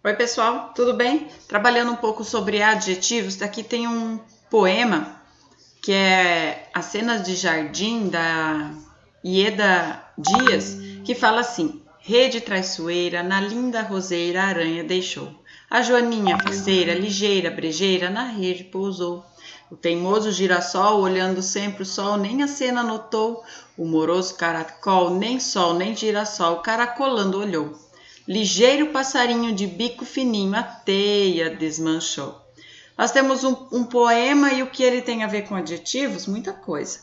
Oi, pessoal, tudo bem? Trabalhando um pouco sobre adjetivos, aqui tem um poema que é As Cenas de Jardim, da Ieda Dias, que fala assim: Rede traiçoeira, na linda roseira a aranha deixou. A joaninha faceira, ligeira, brejeira, na rede pousou. O teimoso girassol, olhando sempre o sol, nem a cena notou. O moroso caracol, nem sol, nem girassol, caracolando olhou. Ligeiro passarinho de bico fininho, a teia desmanchou. Nós temos um poema e o que ele tem a ver com adjetivos? Muita coisa.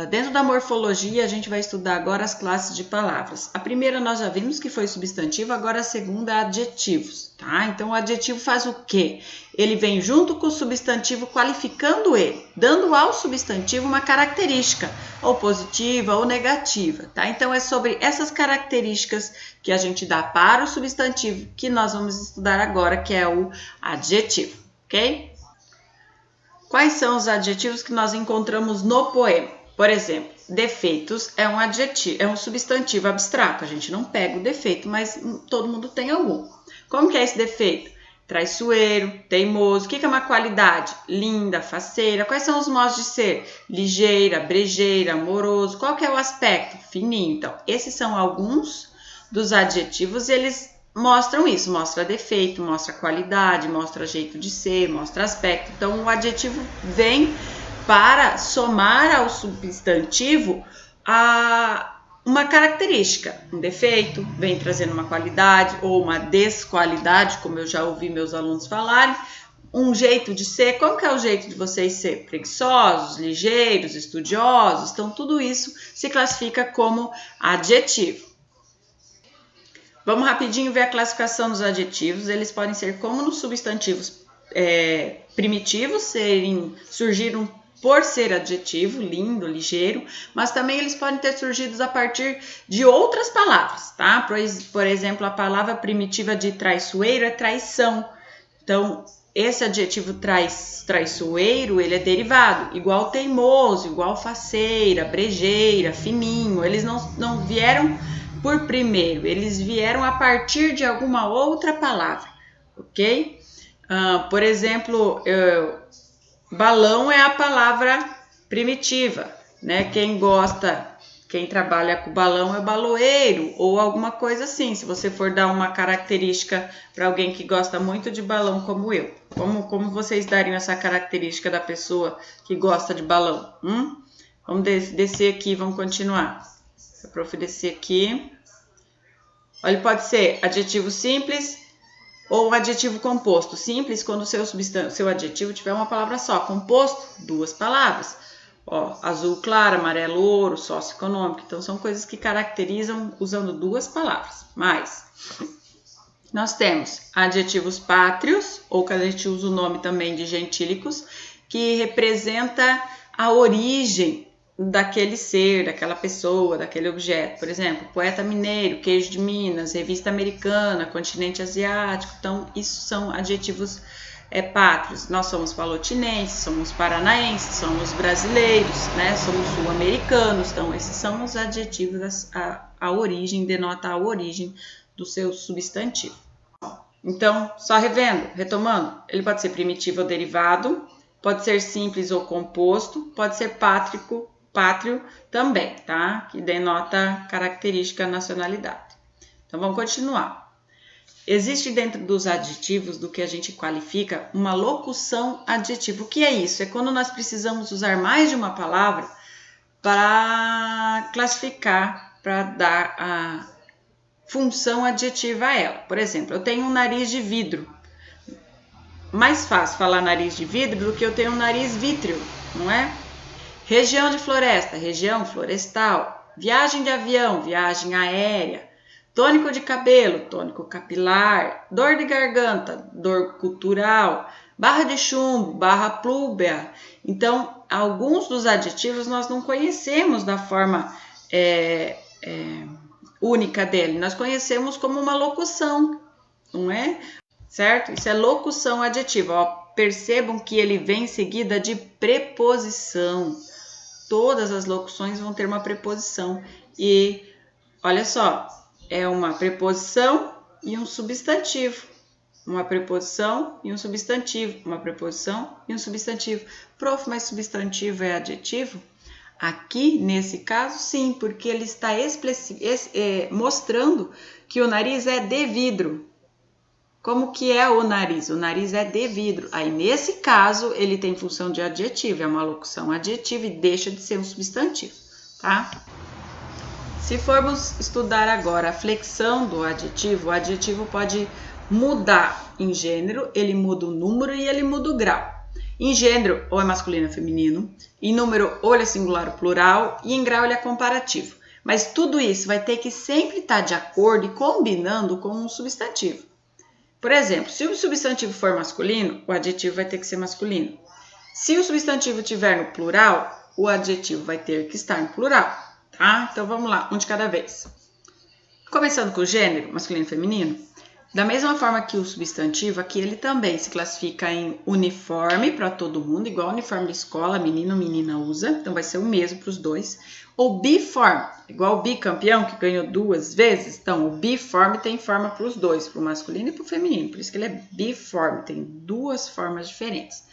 Dentro da morfologia, a gente vai estudar agora as classes de palavras. A primeira nós já vimos que foi substantivo, agora a segunda adjetivos, tá? Então o adjetivo faz o quê? Ele vem junto com o substantivo qualificando ele, dando ao substantivo uma característica, ou positiva ou negativa, tá? Então é sobre essas características que a gente dá para o substantivo que nós vamos estudar agora, que é o adjetivo, ok? Quais são os adjetivos que nós encontramos no poema? Por exemplo, defeitos é um adjetivo, é um substantivo abstrato. A gente não pega o defeito, mas todo mundo tem algum. Como que é esse defeito? Traiçoeiro, teimoso. O que é uma qualidade? Linda, faceira. Quais são os modos de ser? Ligeira, brejeira, amoroso. Qual que é o aspecto? Fininho. Então, esses são alguns dos adjetivos e eles mostram isso, mostra defeito, mostra qualidade, mostra jeito de ser, mostra aspecto. Então, o adjetivo vem para somar ao substantivo uma característica, um defeito, vem trazendo uma qualidade ou uma desqualidade, como eu já ouvi meus alunos falarem, um jeito de ser. Como que é o jeito de vocês ser? Preguiçosos, ligeiros, estudiosos? Então, tudo isso se classifica como adjetivo. Vamos rapidinho ver a classificação dos adjetivos. Eles podem ser como nos substantivos primitivos, surgiram por ser adjetivo, lindo, ligeiro, mas também eles podem ter surgido a partir de outras palavras, tá? Por exemplo, a palavra primitiva de traiçoeiro é traição. Então, esse adjetivo traiçoeiro, ele é derivado, igual teimoso, igual faceira, brejeira, fininho. Eles não vieram por primeiro, eles vieram a partir de alguma outra palavra, ok? Por exemplo, balão é a palavra primitiva, né? Quem trabalha com balão é baloeiro ou alguma coisa assim. Se você for dar uma característica para alguém que gosta muito de balão como eu, como vocês dariam essa característica da pessoa que gosta de balão? Vamos descer aqui, vamos continuar. A prof descer aqui. Ele pode ser adjetivo simples ou adjetivo composto. Simples, quando o seu adjetivo tiver uma palavra só. Composto, duas palavras. Ó, azul claro, amarelo ouro, socioeconômico. Então, são coisas que caracterizam usando duas palavras. Mas, nós temos adjetivos pátrios, ou que a gente usa o nome também de gentílicos, que representa a origem daquele ser, daquela pessoa, daquele objeto. Por exemplo, poeta mineiro, queijo de Minas, revista americana, continente asiático. Então, isso são adjetivos pátrios. Nós somos palotinenses, somos paranaenses, somos brasileiros, né? Somos sul-americanos. Então, esses são os adjetivos, a origem, denota a origem do seu substantivo. Então, só retomando, ele pode ser primitivo ou derivado, pode ser simples ou composto, pode ser pátrio também, tá? Que denota característica nacionalidade. Então, vamos continuar. Existe dentro dos adjetivos, do que a gente qualifica, uma locução adjetiva. O que é isso? É quando nós precisamos usar mais de uma palavra para classificar, para dar a função adjetiva a ela. Por exemplo, eu tenho um nariz de vidro. Mais fácil falar nariz de vidro do que eu tenho um nariz vítreo, não é? Região de floresta, região florestal. Viagem de avião, viagem aérea. Tônico de cabelo, tônico capilar. Dor de garganta, dor cultural. Barra de chumbo, barra plúbea. Então, alguns dos adjetivos nós não conhecemos da forma única dele. Nós conhecemos como uma locução, não é? Certo? Isso é locução adjetiva. Ó, percebam que ele vem seguida de preposição. Todas as locuções vão ter uma preposição. E, olha só, é uma preposição e um substantivo. uma preposição e um substantivo, uma preposição e um substantivo. Prof, mas substantivo é adjetivo? Aqui, nesse caso, sim, porque ele está mostrando que o nariz é de vidro. Como que é o nariz? O nariz é de vidro. Aí, nesse caso, ele tem função de adjetivo, é uma locução adjetiva e deixa de ser um substantivo, tá? Se formos estudar agora a flexão do adjetivo, o adjetivo pode mudar em gênero, ele muda o número e ele muda o grau. Em gênero, ou é masculino ou feminino, em número, ou ele é singular ou plural, e em grau ele é comparativo. Mas tudo isso vai ter que sempre estar de acordo e combinando com um substantivo. Por exemplo, se o substantivo for masculino, o adjetivo vai ter que ser masculino. Se o substantivo estiver no plural, o adjetivo vai ter que estar no plural, tá? Então vamos lá, um de cada vez. Começando com o gênero, masculino e feminino, da mesma forma que o substantivo, aqui ele também se classifica em uniforme para todo mundo, igual ao uniforme de escola, menino ou menina usa, então vai ser o mesmo para os dois. Ou biforme, igual o bicampeão que ganhou 2 vezes, então o biforme tem forma para os dois, para o masculino e para o feminino, por isso que ele é biforme, tem 2 formas diferentes.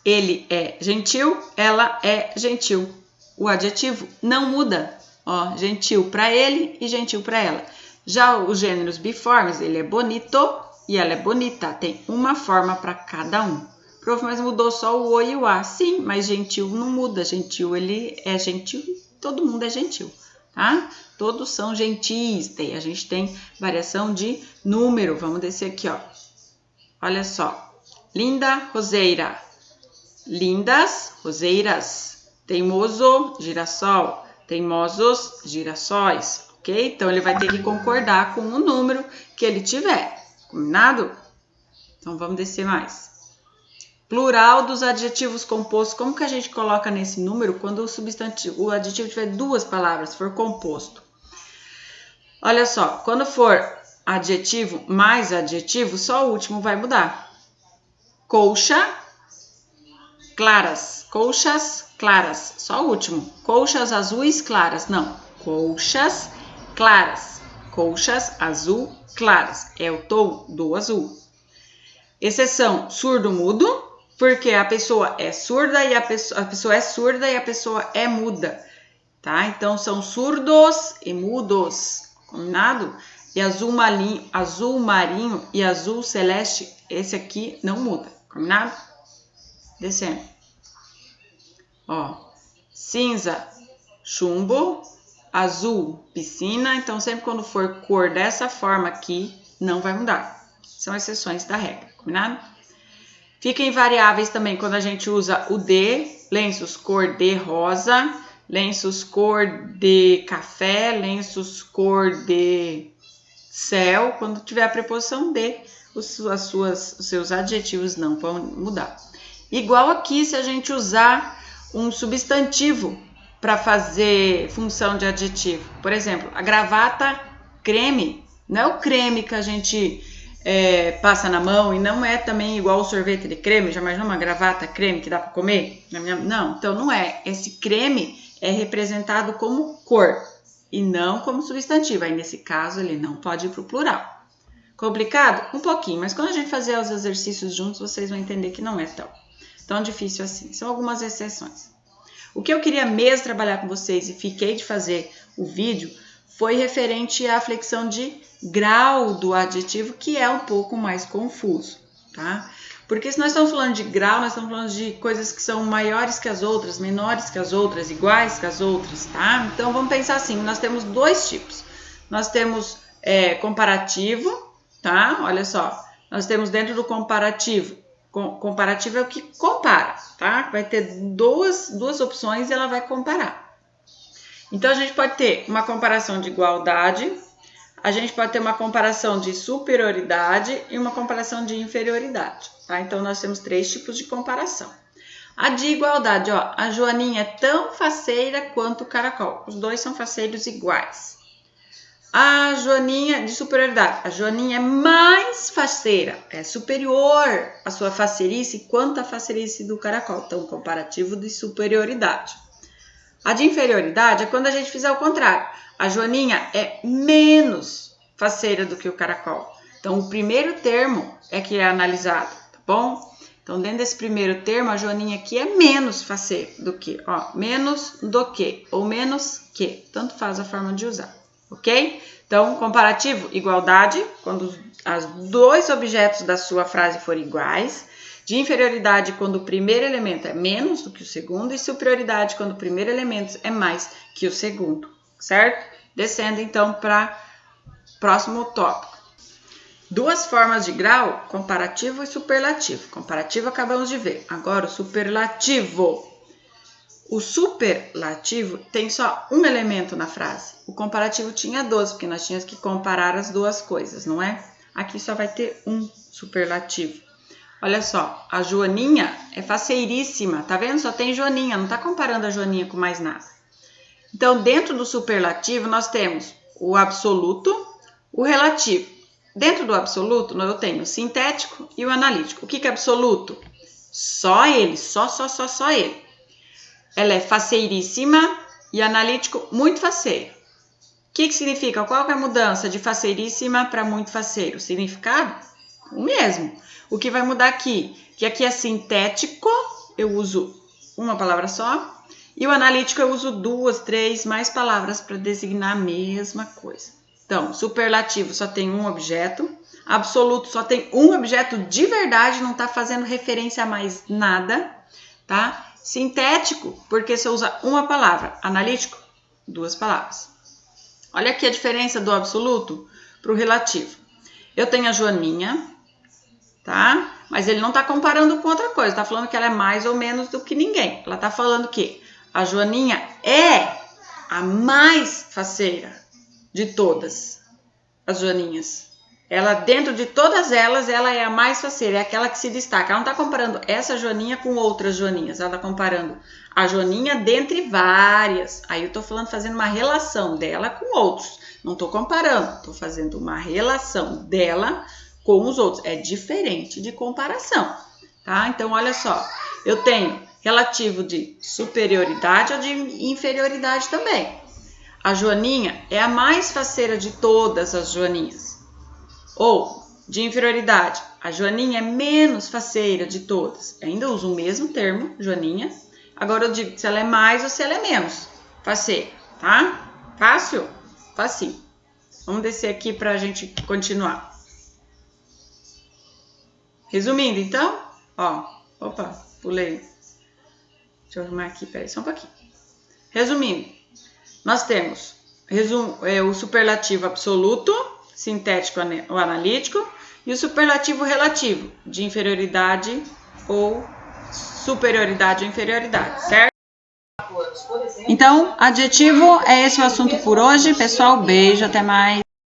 Ele é gentil, ela é gentil. O adjetivo não muda, ó, gentil para ele e gentil para ela. Já os gêneros biformes, ele é bonito e ela é bonita. Tem uma forma para cada um. Prof, mas mudou só o O e o A. Sim, mas gentil não muda. Gentil, ele é gentil. Todo mundo é gentil, tá? Todos são gentis. A gente tem variação de número. Vamos descer aqui, ó. Olha só. Linda, roseira. Lindas, roseiras. Teimoso, girassol. Teimosos, girassóis. Ok? Então, ele vai ter que concordar com o número que ele tiver. Combinado? Então, vamos descer mais. Plural dos adjetivos compostos. Como que a gente coloca nesse número quando o adjetivo tiver 2 palavras, for composto? Olha só, quando for adjetivo mais adjetivo, só o último vai mudar. Colcha, claras. Colchas, claras. Só o último. Colchas azuis, claras. Não. Colchas claras. Colchas azul claras. É o tom do azul. Exceção, surdo mudo, porque a pessoa é surda e a pessoa é surda e a pessoa é muda. Tá? Então são surdos e mudos. Combinado? E azul marinho e azul celeste, esse aqui não muda. Combinado? Descendo. Ó, cinza, chumbo, azul, piscina. Então, sempre quando for cor dessa forma aqui, não vai mudar. São exceções da regra, combinado? Fiquem variáveis também quando a gente usa o de, lenços cor de rosa, lenços cor de café, lenços cor de céu. Quando tiver a preposição de, os seus adjetivos não vão mudar. Igual aqui, se a gente usar um substantivo para fazer função de adjetivo. Por exemplo, a gravata creme, não é o creme que a gente passa na mão e não é também igual o sorvete de creme, já imaginou uma gravata creme que dá para comer? Não, então não é. Esse creme é representado como cor e não como substantivo. Aí nesse caso ele não pode ir para o plural. Complicado? Um pouquinho, mas quando a gente fazer os exercícios juntos, vocês vão entender que não é tão difícil assim. São algumas exceções. O que eu queria mesmo trabalhar com vocês e fiquei de fazer o vídeo foi referente à flexão de grau do adjetivo, que é um pouco mais confuso, tá? Porque se nós estamos falando de grau, nós estamos falando de coisas que são maiores que as outras, menores que as outras, iguais que as outras, tá? Então, vamos pensar assim, nós temos 2 tipos. Nós temos comparativo, tá? Olha só, nós temos dentro do comparativo, comparativo é o que compara, tá? Vai ter duas opções e ela vai comparar. Então, a gente pode ter uma comparação de igualdade, a gente pode ter uma comparação de superioridade e uma comparação de inferioridade, tá? Então, nós temos 3 tipos de comparação. A de igualdade, ó, a Joaninha é tão faceira quanto o caracol. Os 2 são faceiros iguais. A Joaninha de superioridade, a Joaninha é mais faceira, é superior à sua faceirice quanto a faceirice do caracol. Então, comparativo de superioridade. A de inferioridade é quando a gente fizer o contrário. A Joaninha é menos faceira do que o caracol. Então, o primeiro termo é que é analisado, tá bom? Então, dentro desse primeiro termo, a joaninha aqui é menos faceira do que, ó, menos do que ou menos que, tanto faz a forma de usar, ok? Então, comparativo, igualdade, quando os dois objetos da sua frase forem iguais. De inferioridade, quando o primeiro elemento é menos do que o segundo. E superioridade, quando o primeiro elemento é mais que o segundo, certo? Descendo, então, para o próximo tópico. Duas formas de grau, comparativo e superlativo. Comparativo acabamos de ver. Agora, o superlativo. O superlativo tem só um elemento na frase. O comparativo tinha 12, porque nós tínhamos que comparar as duas coisas, não é? Aqui só vai ter um superlativo. Olha só, a Joaninha é faceiríssima, tá vendo? Só tem Joaninha, não tá comparando a Joaninha com mais nada. Então, dentro do superlativo, nós temos o absoluto, o relativo. Dentro do absoluto, eu tenho o sintético e o analítico. O que é absoluto? Só ele, só ele. Ela é faceiríssima e analítico muito faceiro. O que significa? Qual é a mudança de faceiríssima para muito faceiro? O significado? O mesmo. O que vai mudar aqui? Que aqui é sintético, eu uso uma palavra só. E o analítico eu uso 2, 3, mais palavras para designar a mesma coisa. Então, superlativo só tem um objeto. Absoluto só tem um objeto de verdade, não está fazendo referência a mais nada, tá? Sintético, porque você usa uma palavra. Analítico, 2 palavras. Olha aqui a diferença do absoluto para o relativo. Eu tenho a Joaninha, tá? Mas ele não está comparando com outra coisa. Está falando que ela é mais ou menos do que ninguém. Ela está falando que a Joaninha é a mais faceira de todas as Joaninhas. Ela, dentro de todas elas, ela é a mais faceira, é aquela que se destaca. Ela não está comparando essa Joaninha com outras Joaninhas. Ela está comparando a Joaninha dentre várias. Aí eu estou falando, fazendo uma relação dela com outros. Não estou comparando, estou fazendo uma relação dela com os outros. É diferente de comparação, tá? Então, olha só. Eu tenho relativo de superioridade ou de inferioridade também. A Joaninha é a mais faceira de todas as Joaninhas. Ou, de inferioridade, a Joaninha é menos faceira de todas. Eu ainda uso o mesmo termo, Joaninha. Agora eu digo se ela é mais ou se ela é menos faceira, tá? Fácil? Facinho. Vamos descer aqui para a gente continuar. Resumindo, então, ó. Opa, pulei. Deixa eu arrumar aqui, peraí, só um pouquinho. Resumindo, nós temos o superlativo absoluto, sintético ou analítico, e o superlativo relativo, de inferioridade ou superioridade ou inferioridade, certo? Então, adjetivo é esse o assunto por hoje. Pessoal, beijo, até mais.